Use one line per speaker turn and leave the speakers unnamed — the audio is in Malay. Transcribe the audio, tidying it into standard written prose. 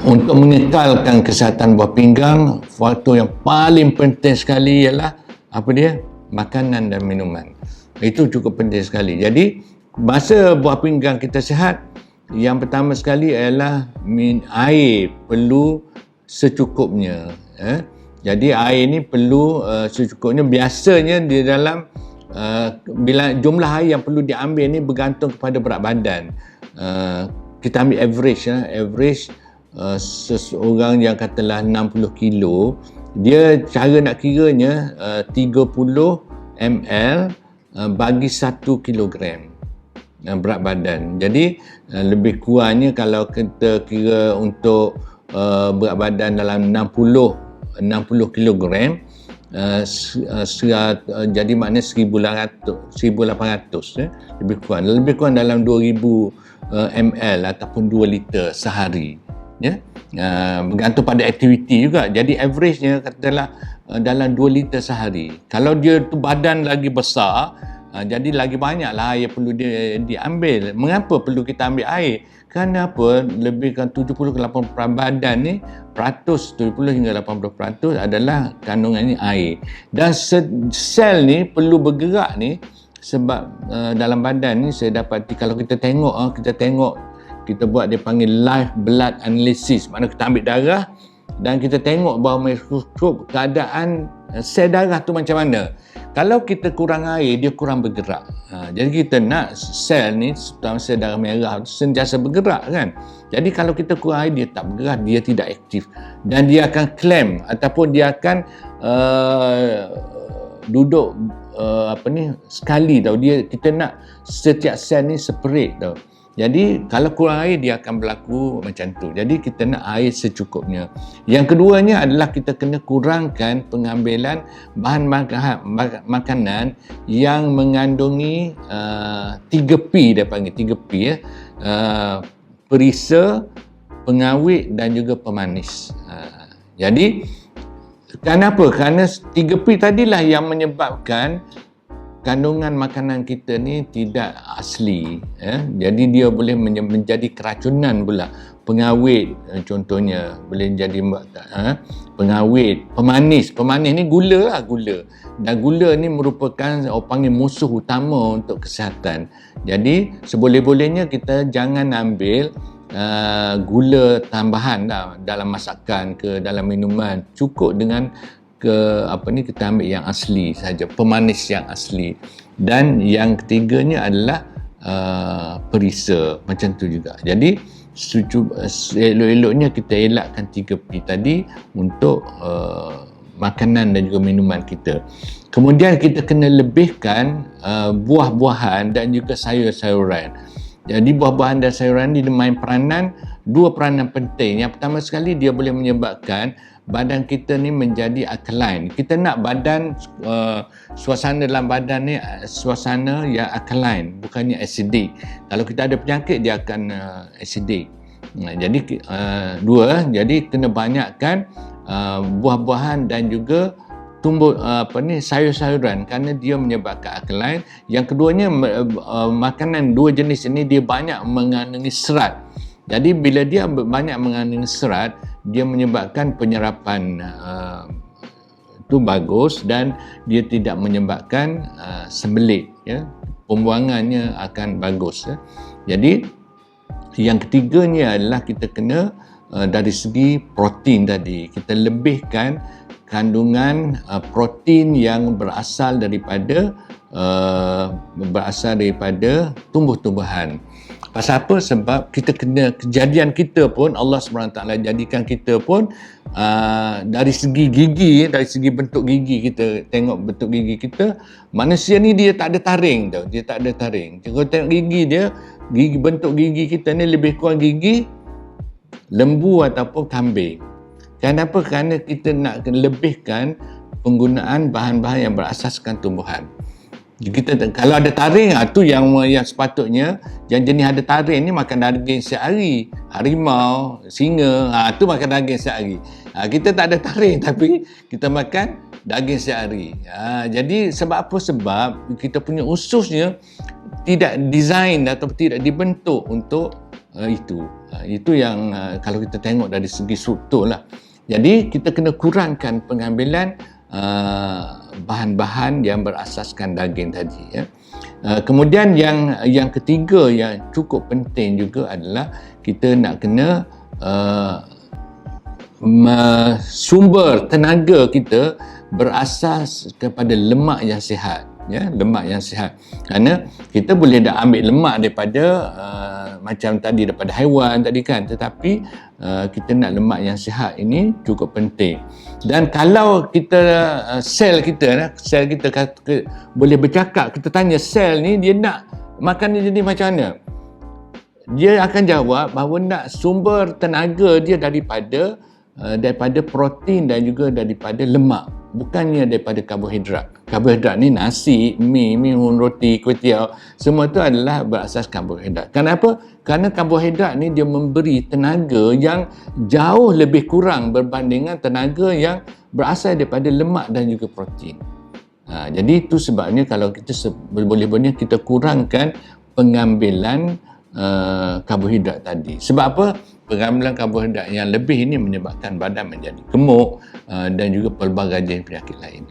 Untuk mengekalkan kesihatan buah pinggang, faktor yang paling penting sekali ialah apa dia? Makanan dan minuman. Itu cukup penting sekali. Jadi, masa buah pinggang kita sihat, yang pertama sekali ialah air perlu secukupnya. Jadi air ni perlu secukupnya. Biasanya di dalam bila jumlah air yang perlu diambil ni bergantung kepada berat badan. Kita ambil average seseorang yang katalah 60 kilo, dia cara nak kiranya 30 ml bagi 1 kilogram berat badan. Jadi lebih kurangnya kalau kita kira untuk berat badan dalam 60 kilogram, jadi maknanya 1800 lebih kurang dalam 2000 ml ataupun 2 liter sehari, ya. Bergantung pada aktiviti juga. Jadi average-nya katalah dalam 2 liter sehari. Kalau dia tu badan lagi besar, jadi lagi banyaklah air perlu diambil. Mengapa perlu kita ambil air? Kerana apa? Lebih kurang 70-80% badan ni, 70 hingga 80% adalah kandungannya air. Dan sel ni perlu bergerak ni sebab dalam badan ni saya dapati, kalau kita tengok, kita buat dia panggil live blood analysis. Maknanya kita ambil darah dan kita tengok bawah mikroskop keadaan sel darah tu macam mana. Kalau kita kurang air, dia kurang bergerak. Jadi kita nak sel ni, terutama sel darah merah, sentiasa bergerak kan. Jadi kalau kita kurang air, dia tak bergerak, dia tidak aktif. Dan dia akan clamp ataupun dia akan duduk sekali tau. Kita nak setiap sel ni separate tau. Jadi kalau kurang air, dia akan berlaku macam tu. Jadi kita nak air secukupnya. Yang keduanya adalah kita kena kurangkan pengambilan bahan makanan yang mengandungi 3P, dia panggil 3P ya. Perisa, pengawet dan juga pemanis. Jadi kenapa? Kerana 3P tadilah yang menyebabkan kandungan makanan kita ni tidak asli, jadi dia boleh menjadi keracunan pula. Pengawet contohnya boleh jadi pengawet. Pemanis ni gula. Dan gula ni merupakan orang panggil musuh utama untuk kesihatan. Jadi seboleh-bolehnya kita jangan ambil gula tambahan dalam masakan ke dalam minuman. Cukup dengan kita ambil yang asli saja, pemanis yang asli. Dan yang ketiganya adalah perisa, macam tu juga. Jadi elok-eloknya kita elakkan 3P tadi untuk makanan dan juga minuman kita. Kemudian kita kena lebihkan buah-buahan dan juga sayur-sayuran. Jadi buah-buahan dan sayuran ni dia main dua peranan penting. Yang pertama sekali, dia boleh menyebabkan badan kita ni menjadi alkaline. Kita nak badan, suasana dalam badan ni suasana yang alkaline, bukannya acidic. Kalau kita ada penyakit, dia akan acidic. Jadi jadi kena banyakkan buah-buahan dan juga sayur-sayuran, kerana dia menyebabkan alkaline. Yang keduanya, makanan dua jenis ini dia banyak mengandungi serat. Jadi bila dia banyak mengandungi serat, dia menyebabkan penyerapan itu bagus dan dia tidak menyebabkan sembelit, ya. Pembuangannya akan bagus, ya. Jadi yang ketiganya adalah kita kena dari segi protein tadi, kita lebihkan kandungan protein yang berasal daripada tumbuh-tumbuhan. Pasal apa? Sebab kita kena, kejadian kita pun Allah SWT jadikan kita pun dari segi gigi, dari segi bentuk gigi kita, tengok bentuk gigi kita, manusia ni dia tak ada taring tau. Dia tak ada taring. Kalau tengok gigi dia, bentuk gigi kita ni lebih kurang gigi lembu ataupun kambing. Kenapa? Kerana kita nak lebihkan penggunaan bahan-bahan yang berasaskan tumbuhan. Kita, kalau ada taring, tu yang sepatutnya. Yang jenis ada taring ni makan daging sehari. Harimau, singa, tu makan daging sehari. Kita tak ada taring tapi kita makan daging sehari. Jadi sebab apa? Sebab kita punya ususnya tidak design atau tidak dibentuk untuk Itu yang kalau kita tengok dari segi struktur lah. Jadi kita kena kurangkan pengambilan bahan-bahan yang berasaskan daging tadi, ya. Kemudian yang ketiga yang cukup penting juga adalah kita nak kena sumber tenaga kita berasas kepada lemak yang sihat, ya, lemak yang sihat. Kerana kita boleh dah ambil lemak daripada macam tadi daripada haiwan tadi kan, tetapi kita nak lemak yang sihat ini cukup penting. Dan kalau kita sel kita boleh bercakap, kita tanya sel ni dia nak makan ni jadi macam mana, dia akan jawab bahawa nak sumber tenaga dia daripada protein dan juga daripada lemak, bukannya daripada karbohidrat. Karbohidrat ni nasi, mi, roti, kuih tiaw, semua tu adalah berasas karbohidrat. Kenapa? Kerana karbohidrat ni dia memberi tenaga yang jauh lebih kurang berbandingan tenaga yang berasal daripada lemak dan juga protein. Jadi itu sebabnya kalau kita boleh-boleh kita kurangkan pengambilan karbohidrat tadi. Sebab apa? Pengambilan karbohidrat yang lebih ini menyebabkan badan menjadi gemuk dan juga pelbagai jenis penyakit lain.